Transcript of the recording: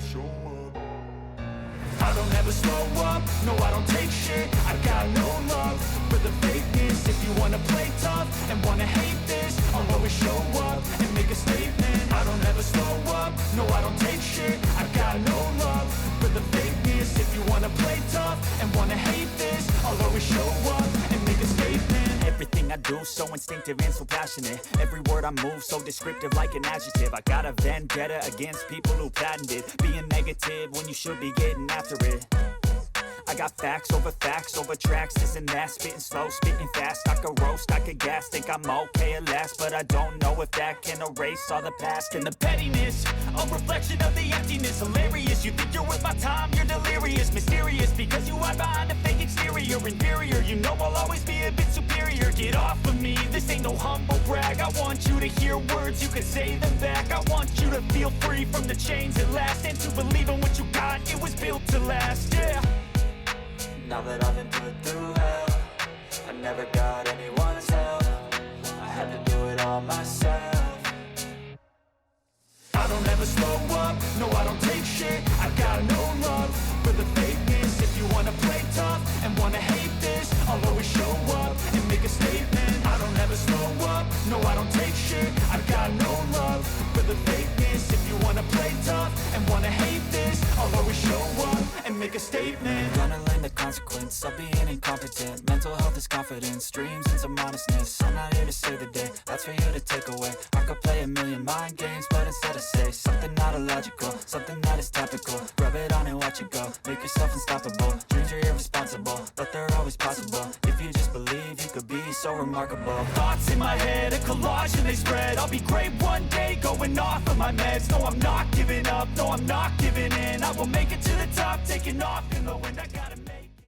show up. I don't ever slow up, no I don't take shit. I got no love for the fakeness. If you wanna play tough and wanna hate this, I'll always show up and make a statement. I don't ever slow up, no I don't take shit. I got no love for the fakeness. If you wanna play tough and wanna hate this, I'll always show up and make a statement. Everything I do so instinctive and so passionate. Every word I move so descriptive like an adjective. I got a vendetta against people who patented being negative when you should be getting after it. I got facts over tracks, this and that. Spitting slow, spitting fast. I could roast, I could gas. Think I'm okay at last, but I don't know if that can erase all the past. And the pettiness, a reflection of the emptiness. Hilarious, you think you're worth my time, you're delirious. Mysterious, because you hide behind a fake exterior. Inferior, you know I'll always be a bit superior. Get off of me, this ain't no humble brag. I want you to hear words, you can say them back. I want you to feel free from the chains at last, and to believe in what you got, it was built to last, yeah. Now that I've been put through hell, I never got anyone's help. I had to do it all myself. I don't ever slow up, no I don't take shit. I got no love for the fakeness. If you wanna play tough and wanna hate this, I'll always show up and make a statement. I don't ever slow up, no I don't take shit. I got no love for the fakeness. If you wanna play tough and wanna hate this, I'll always show up and make a statement. Gonna learn the consequence of being incompetent. Mental health is confidence, dreams and some honestness. I'm not here to save the day, that's for you to take away. I could play a million mind games, but instead I say something not illogical, something that is topical. Rub it on and watch it go, make yourself unstoppable. Dreams are irresponsible, but they're always possible. If you just believe, you could be so remarkable. Thoughts in my head, a collage and they spread. I'll be great one day, going off of my meds. No, I'm not giving up, no, I'm not giving in. I will make it to the top, taking off in the wind. I gotta